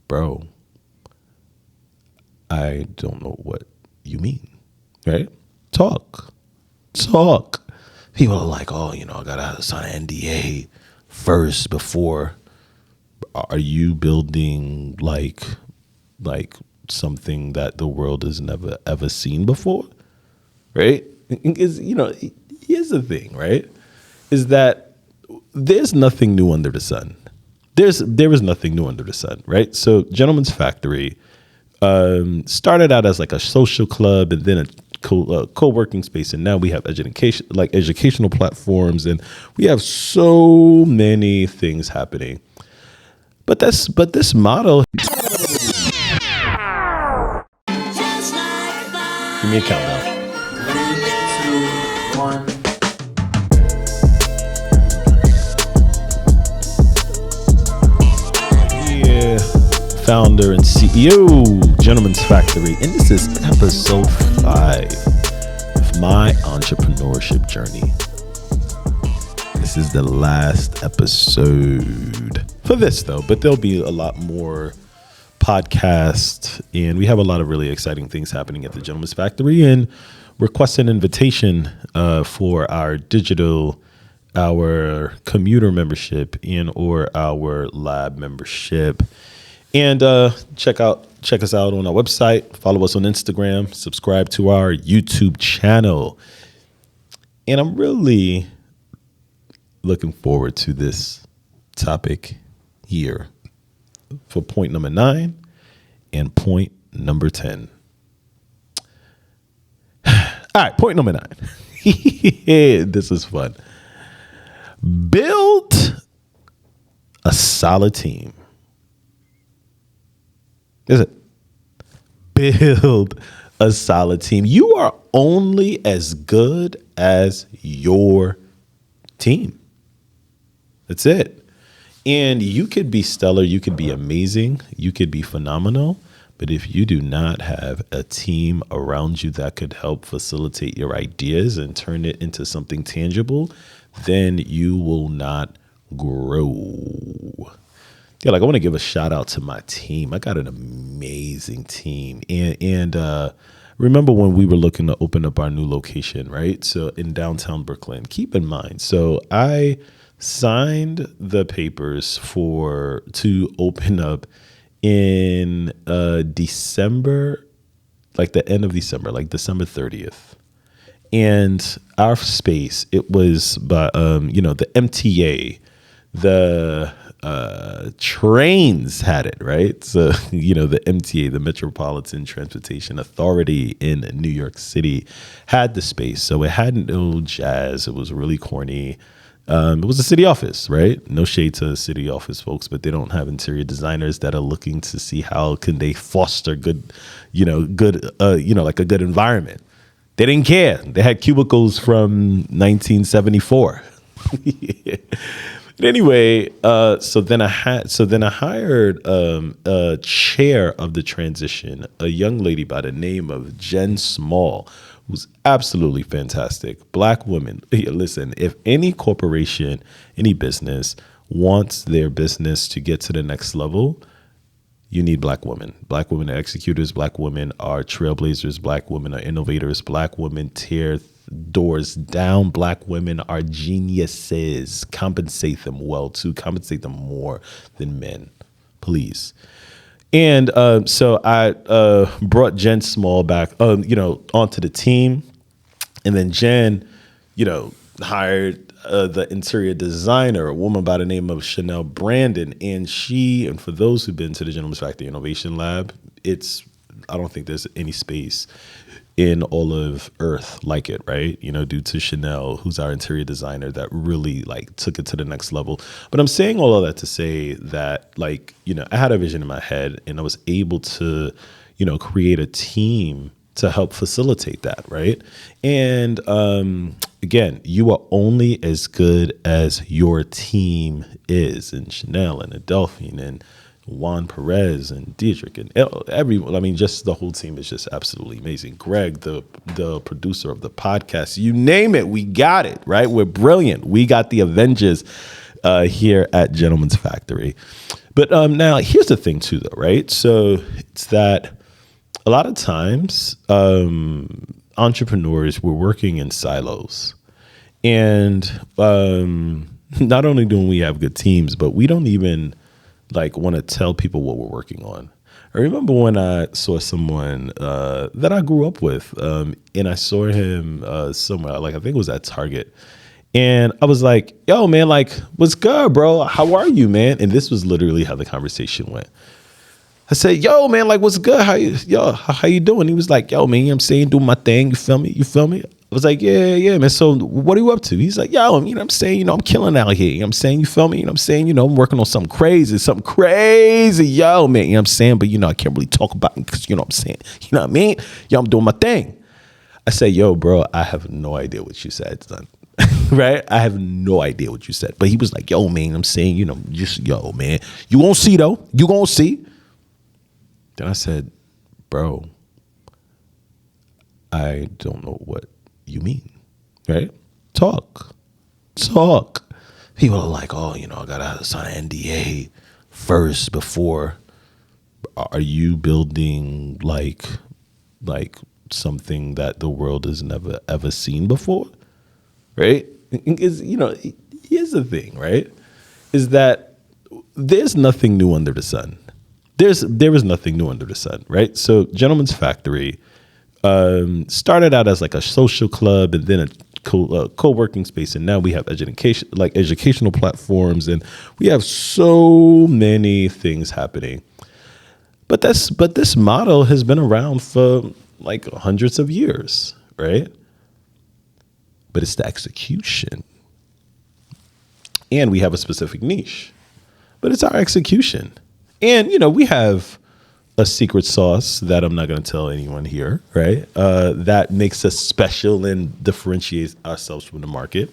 bro, I don't know what you mean, right? Talk. People are like, oh, I gotta sign an NDA first before. Are you building like something that the world has never ever seen before, right? Because here's the thing, right? Is that there's nothing new under the sun. There is nothing new under the sun, right? So, Gentleman's Factory started out as like a social club, and then a co-working space, and now we have educational platforms, and we have so many things happening. But this model. Give me a countdown. 3, 2, 1. Founder and CEO, Gentleman's Factory, and this is episode 5 of my entrepreneurship journey. This is the last episode for this, though, but there'll be a lot more podcasts, and we have a lot of really exciting things happening at the Gentleman's Factory, and request an invitation for our commuter membership and or our lab membership. And check us out on our website, follow us on Instagram, subscribe to our YouTube channel. And I'm really looking forward to this topic here for point number 9 and point number 10. All right, point number 9. This is fun. Build a solid team. Is it? Build a solid team. You are only as good as your team. That's it. And you could be stellar. You could be amazing. You could be phenomenal. But if you do not have a team around you that could help facilitate your ideas and turn it into something tangible, then you will not grow. Yeah, I want to give a shout out to my team. I got an amazing team. And remember when we were looking to open up our new location, right? So in downtown Brooklyn, keep in mind. So I signed the papers to open up in December, like the end of December, like December 30th. And our space, it was by, the MTA, the trains had it, right? So, the MTA, the Metropolitan Transportation Authority in New York City, had the space. So it had no jazz. It was really corny. It was a city office, right? No shade to city office folks, but they don't have interior designers that are looking to see how can they foster good, like a good environment. They didn't care. They had cubicles from 1974. But anyway, so then I hired a chair of the transition, a young lady by the name of Jen Small, who's absolutely fantastic. Black woman. Listen, if any corporation, any business wants their business to get to the next level, you need Black women. Black women are executors. Black women are trailblazers. Black women are innovators. Black women tear doors down. Black women are geniuses. Compensate them well too. Compensate them more than men, please. And so I brought Jen Small back, onto the team, and then Jen, hired the interior designer, a woman by the name of Chanel Brandon, and for those who've been to the Gentleman's Factory Innovation Lab, I don't think there's any space in all of Earth like it, right? Due to Chanel, who's our interior designer, that really took it to the next level. But I'm saying all of that to say that I had a vision in my head, and I was able to, create a team to help facilitate that, right? And again, you are only as good as your team is. And Chanel and Adelphine and Juan Perez and Diedrich and everyone. I mean, just the whole team is just absolutely amazing. Greg, the producer of the podcast, you name it, we got it, right? We're brilliant. We got the Avengers here at Gentleman's Factory. But now here's the thing too, though, right? So it's that a lot of times entrepreneurs were working in silos, and not only do we have good teams, but we don't even like want to tell people what we're working on. I remember when I saw someone that I grew up with, and I saw him somewhere, like I think it was at Target. And I was like, yo, man, like, what's good, bro? How are you, man? And this was literally how the conversation went. I said, yo, man, like, what's good? How you doing? He was like, yo, man, you know what I'm saying? Doing my thing. You feel me? I was like, yeah, man. So what are you up to? He's like, yo, you know what I'm saying? I'm killing out here. You know what I'm saying? You feel me? You know what I'm saying? I'm working on something crazy, yo, man. You know what I'm saying? But, I can't really talk about it because, you know what I'm saying? You know what I mean? Yo, I'm doing my thing. I say, yo, bro, I have no idea what you said, son. Right? I have no idea what you said. But he was like, yo, man, I'm saying, just, yo, man. You gonna see, though. You gonna see. Then I said, bro, I don't know what you mean, right? Talk. People are like, oh, I gotta sign an NDA first before. Are you building like something that the world has never ever seen before, right? Because here's the thing, right? Is that there's nothing new under the sun. There is nothing new under the sun, right? So Gentleman's Factory started out as like a social club and then a co-working space, and now we have educational platforms, and we have so many things happening. But this model has been around for like hundreds of years, right? But it's the execution. And we have a specific niche, but it's our execution. And, we have a secret sauce that I'm not going to tell anyone here, right? That makes us special and differentiates ourselves from the market.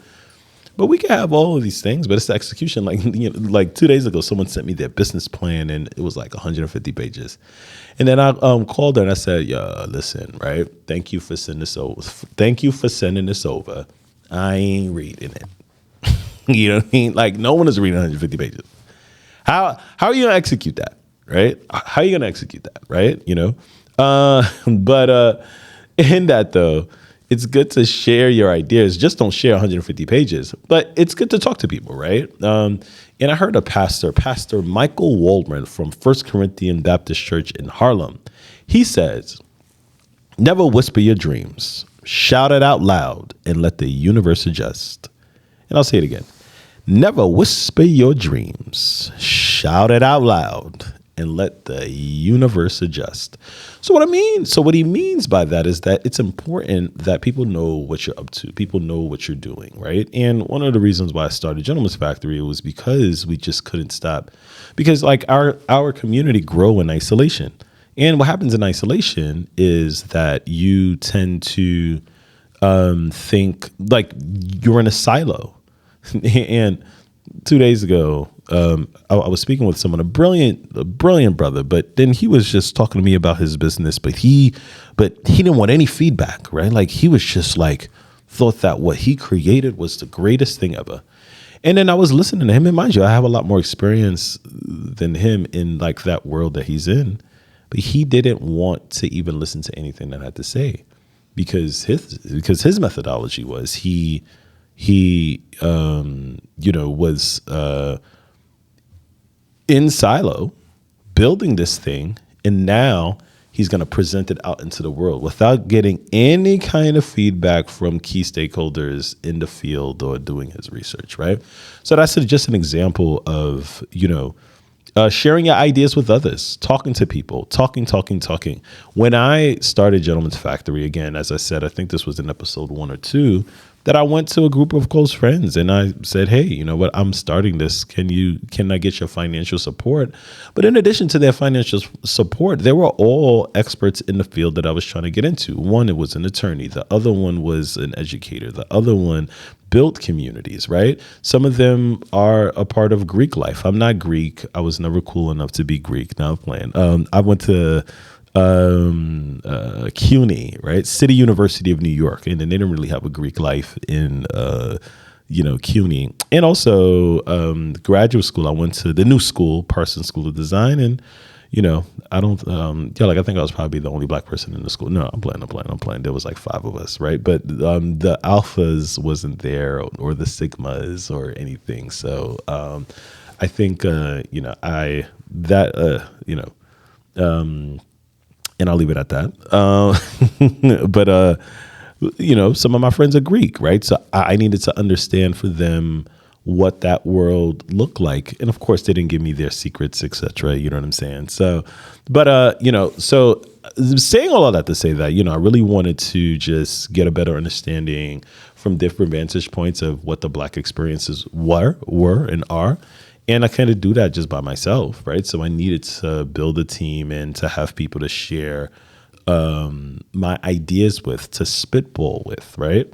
But we can have all of these things, but it's the execution. Like 2 days ago, someone sent me their business plan, and it was like 150 pages. And then I called her and I said, "Yeah, listen, right? Thank you for sending this over. I ain't reading it." You know what I mean? Like, no one is reading 150 pages. How are you gonna execute that, right? How are you gonna execute that, right? But in that though, it's good to share your ideas. Just don't share 150 pages, but it's good to talk to people, right? And I heard a Pastor Michael Waldron from First Corinthian Baptist Church in Harlem. He says, "Never whisper your dreams. Shout it out loud and let the universe adjust." And I'll say it again. Never whisper your dreams. Shout it out loud and let the universe adjust. So what he means by that is that it's important that people know what you're up to. People know what you're doing, right? And one of the reasons why I started Gentleman's Factory was because we just couldn't stop. Because like our community grow in isolation. And what happens in isolation is that you tend to think like you're in a silo. And 2 days ago, I was speaking with someone, a brilliant brother, but then he was just talking to me about his business, but he didn't want any feedback, right? Like he was just like, thought that what he created was the greatest thing ever. And then I was listening to him, and mind you, I have a lot more experience than him in like that world that he's in, but he didn't want to even listen to anything that I had to say because his methodology was he was in silo building this thing, and now he's going to present it out into the world without getting any kind of feedback from key stakeholders in the field or doing his research, right? So that's just an example of, sharing your ideas with others, talking to people, talking. When I started Gentleman's Factory, again, as I said, I think this was in episode 1 or 2, that I went to a group of close friends and I said, hey, you know what, I'm starting this. Can I get your financial support? But in addition to their financial support, they were all experts in the field that I was trying to get into. One, it was an attorney. The other one was an educator. The other one built communities, right? Some of them are a part of Greek life. I'm not Greek. I was never cool enough to be Greek. Now I'm playing. I went to CUNY, right? City University of New York. And then they didn't really have a Greek life in CUNY. And also graduate school, I went to the new school, Parsons School of Design. And, I don't, I think I was probably the only black person in the school. No, I'm playing. There was like 5 of us, right? But the alphas wasn't there or the sigmas or anything. So I think, and I'll leave it at that. But some of my friends are Greek, right? So I needed to understand for them what that world looked like. And of course, they didn't give me their secrets, etc. You know what I'm saying? So, but, so saying all of that to say that, I really wanted to just get a better understanding from different vantage points of what the Black experiences were and are. And I kind of do that just by myself, right? So I needed to build a team and to have people to share my ideas with, to spitball with, right?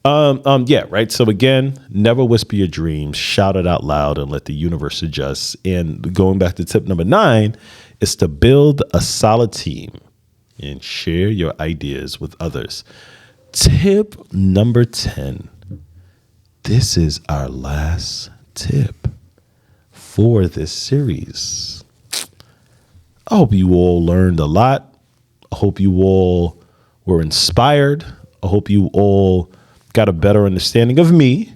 Right. So again, never whisper your dreams, shout it out loud and let the universe adjust. And going back to tip number 9 is to build a solid team and share your ideas with others. Tip number 10. This is our last tip for this series. I hope you all learned a lot. I hope you all were inspired. I hope you all got a better understanding of me.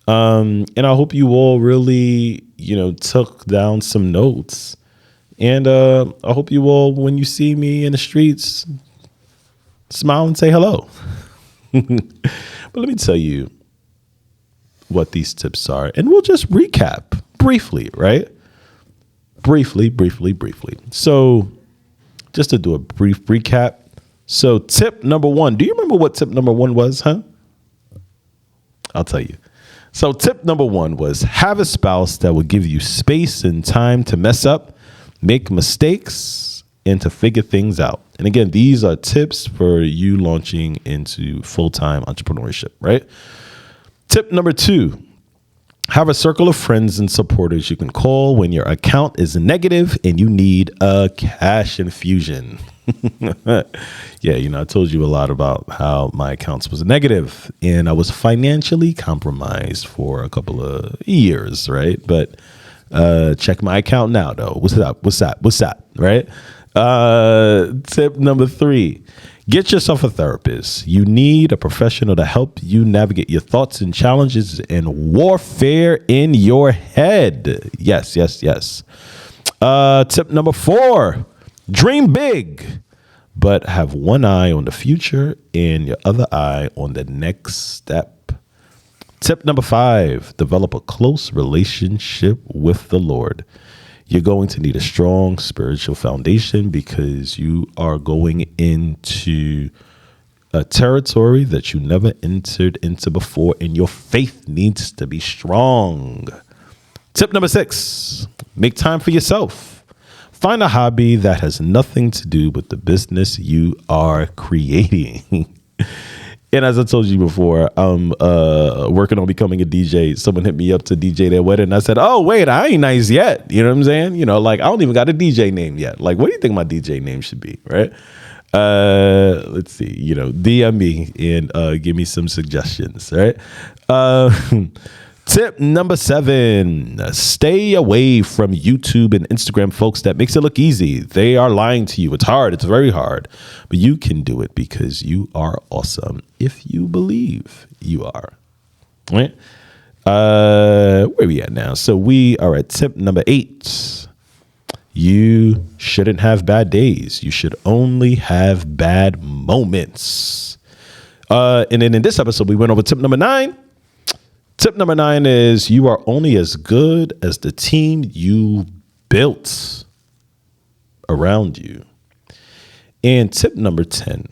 And I hope you all really, took down some notes. And I hope you all, when you see me in the streets, smile and say hello. But let me tell you what these tips are. And we'll just recap briefly, right? Briefly. So just to do a brief recap. So tip number 1, do you remember what tip number 1 was, huh? I'll tell you. So tip number 1 was have a spouse that will give you space and time to mess up, make mistakes, and to figure things out. And again, these are tips for you launching into full-time entrepreneurship, right? Tip number 2, have a circle of friends and supporters you can call when your account is negative and you need a cash infusion. I told you a lot about how my accounts was negative and I was financially compromised for a couple of years, right? But check my account now, though. What's that? Right? Tip number 3. Get yourself a therapist. You need a professional to help you navigate your thoughts and challenges and warfare in your head. Yes. Tip number 4, dream big, but have one eye on the future and your other eye on the next step. Tip number 5, develop a close relationship with the Lord. You're going to need a strong spiritual foundation because you are going into a territory that you never entered into before, and your faith needs to be strong. Tip number 6, make time for yourself. Find a hobby that has nothing to do with the business you are creating. And as I told you before, I'm working on becoming a DJ. Someone hit me up to DJ their wedding. And I said, oh, wait, I ain't nice yet. You know what I'm saying? I don't even got a DJ name yet. Like, what do you think my DJ name should be? Right? Let's see, DM me and give me some suggestions. Right? Tip number 7, stay away from YouTube and Instagram folks that makes it look easy. They are lying to you. It's hard. It's very hard. But you can do it because you are awesome if you believe you are. Right? Where are we at now? So we are at tip number 8. You shouldn't have bad days. You should only have bad moments. And then in this episode, we went over tip number 9. Tip number 9 is you are only as good as the team you built around you. And tip number 10.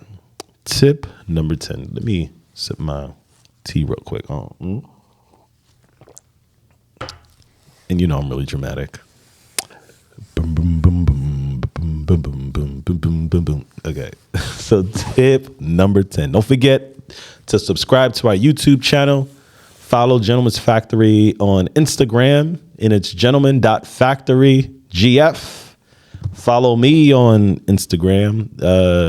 Let me sip my tea real quick. And I'm really dramatic. Boom, boom, boom, boom, boom, boom, boom, boom, boom, boom, boom, boom. Okay. So tip number 10. Don't forget to subscribe to our YouTube channel. Follow Gentleman's Factory on Instagram, and it's gentleman.factorygf. Follow me on Instagram,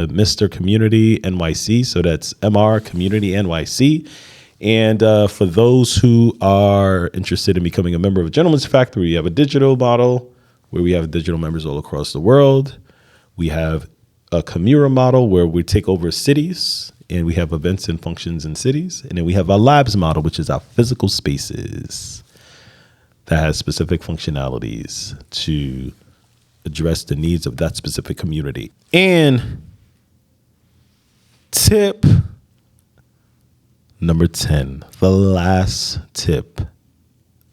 Mr. Community NYC. So that's MR Community NYC. And for those who are interested in becoming a member of Gentleman's Factory, we have a digital model where we have digital members all across the world. We have a Commuter model where we take over cities and we have events and functions in cities. And then we have our Labs model, which is our physical spaces that has specific functionalities to address the needs of that specific community. And tip number 10, the last tip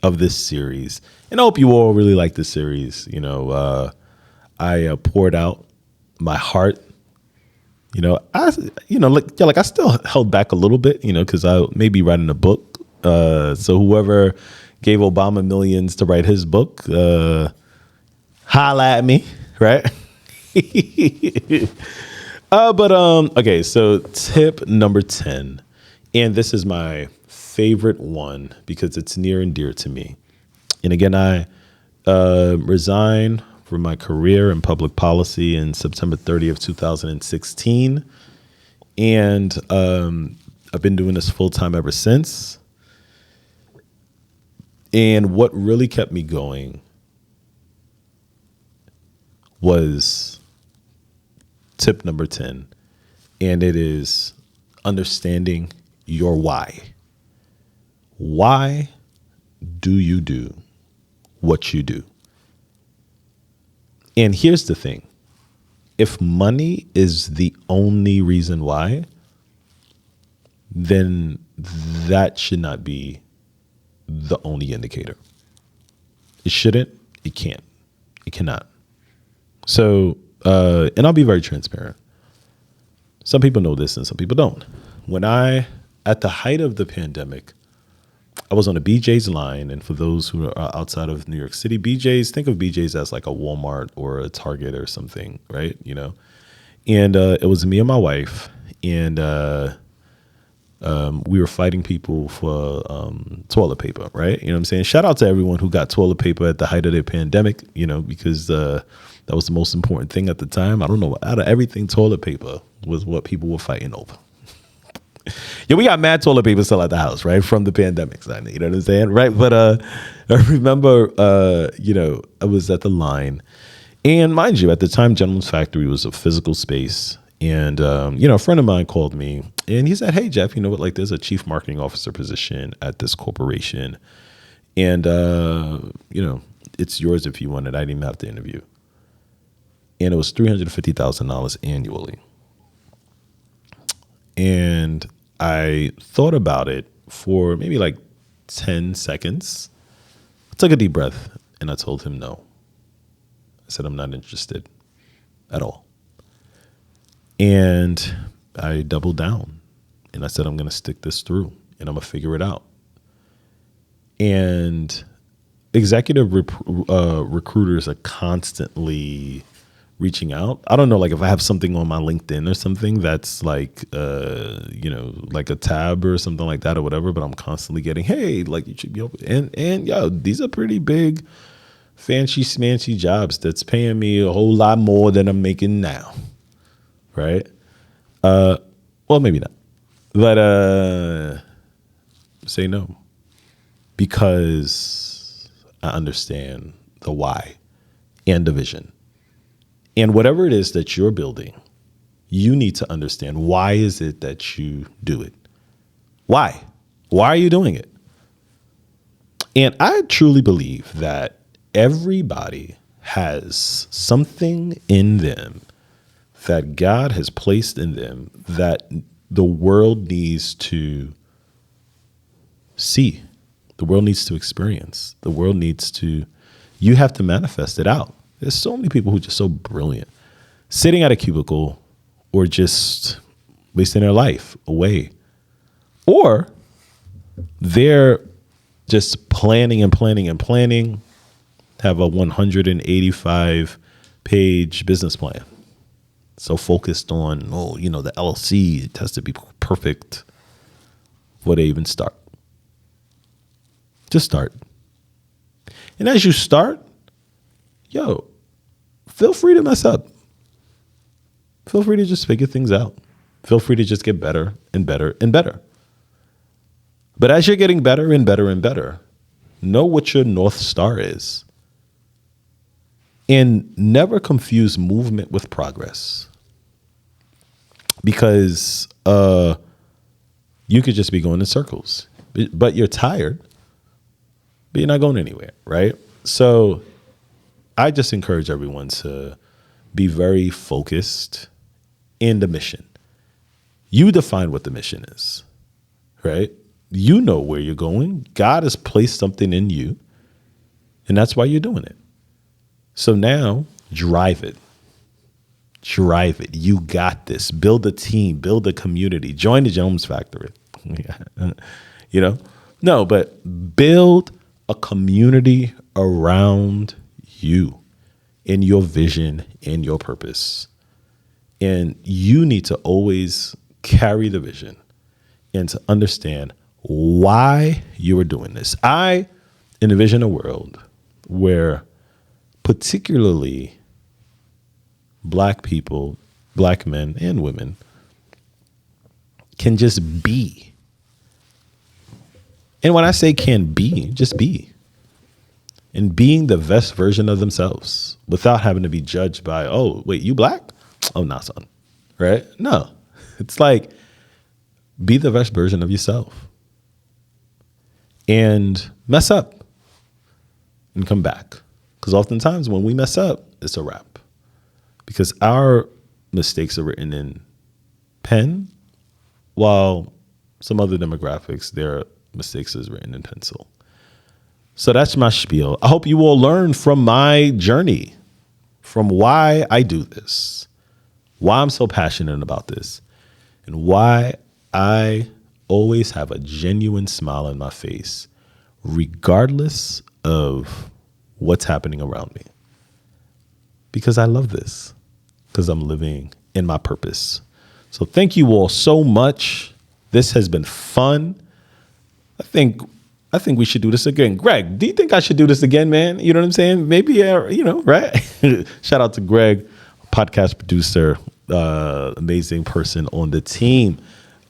of this series. And I hope you all really like this series. I poured out my heart. I still held back a little bit, because I may be writing a book. So whoever gave Obama millions to write his book, holla at me, right? Okay, so tip number 10, and this is my favorite one because it's near and dear to me. And again, I resigned from my career in public policy in September 30th, 2016. And I've been doing this full time ever since. And what really kept me going was tip number 10. And it is understanding your why. Why do you do what you do? And here's the thing. If money is the only reason why, then that should not be the only indicator. It shouldn't. It can't. It cannot. So, and I'll be very transparent. Some people know this and some people don't. At the height of the pandemic, I was on a BJ's line. And for those who are outside of New York City, think of BJ's as like a Walmart or a Target or something, right? And it was me and my wife, and we were fighting people for toilet paper, right? You know what I'm saying? Shout out to everyone who got toilet paper at the height of the pandemic, because that was the most important thing at the time. I don't know. Out of everything, toilet paper was what people were fighting over. Yeah, we got mad toilet paper still at the house, right? From the pandemic side, you know what I'm saying? Right. But I remember, I was at the line, and mind you, at the time, Gentleman's Factory was a physical space. And, a friend of mine called me and he said, "Hey, Jeff, you know what? Like, there's a chief marketing officer position at this corporation. And, it's yours if you want it. I didn't even have to interview." And it was $350,000 annually. And I thought about it for maybe like 10 seconds. I took a deep breath and I told him no. I said, "I'm not interested at all." And I doubled down and I said, "I'm going to stick this through and I'm going to figure it out." And executive recruiters are constantly reaching out. I don't know, like if I have something on my LinkedIn or something that's like, like a tab or something like that or whatever, but I'm constantly getting, "Hey, like you should be open." And these are pretty big, fancy, smancy jobs that's paying me a whole lot more than I'm making now. Right? Well, maybe not, but say no, because I understand the why and the vision. And whatever it is that you're building, you need to understand, why is it that you do it? Why? Why are you doing it? And I truly believe that everybody has something in them that God has placed in them that the world needs to see. The world needs to experience. The world needs to, you have to manifest it out. There's so many people who are just so brilliant, sitting at a cubicle or just wasting their life away. Or they're just planning and planning and planning, have a 185-page business plan. So focused on, the LLC, it has to be perfect before they even start. Just start. And as you start, feel free to mess up. Feel free to just figure things out. Feel free to just get better and better and better. But as you're getting better and better and better, know what your North Star is. And never confuse movement with progress. Because you could just be going in circles, but you're tired, but you're not going anywhere, right? So I just encourage everyone to be very focused in the mission. You define what the mission is, right? You know where you're going. God has placed something in you, and that's why you're doing it. So now drive it. Drive it. You got this. Build a team, build a community, join the Jones Factory. You know, no, but build a community around you in your vision and your purpose. And you need to always carry the vision and to understand why you are doing this. I envision a world where particularly Black people, Black men and women can just be. And when I say can be, just be. And being the best version of themselves without having to be judged by, oh, wait, you Black? Oh, nah, son. Right? No. It's like, be the best version of yourself. And mess up and come back. Because oftentimes when we mess up, it's a wrap. Because our mistakes are written in pen, while some other demographics, their mistakes is written in pencil. So that's my spiel. I hope you all learn from my journey, from why I do this, why I'm so passionate about this, and why I always have a genuine smile on my face, regardless of what's happening around me. Because I love this, because I'm living in my purpose. So thank you all so much. This has been fun. I think we should do this again. Greg, do you think I should do this again, man? You know what I'm saying? Maybe, right? Shout out to Greg, podcast producer, amazing person on the team.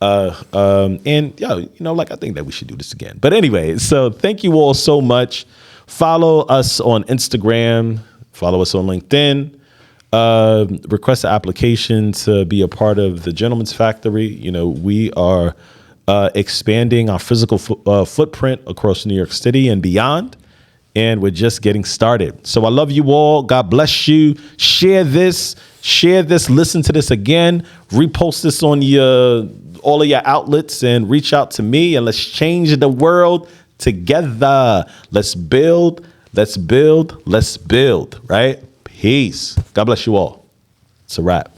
And I think that we should do this again. But anyway, so thank you all so much. Follow us on Instagram. Follow us on LinkedIn. Request an application to be a part of the Gentleman's Factory. We are expanding our physical footprint across New York City and beyond. And we're just getting started. So I love you all. God bless you. Share this. Listen to this again. Repost this on all of your outlets and reach out to me, and let's change the world together. Let's build, right? Peace. God bless you all. It's a wrap.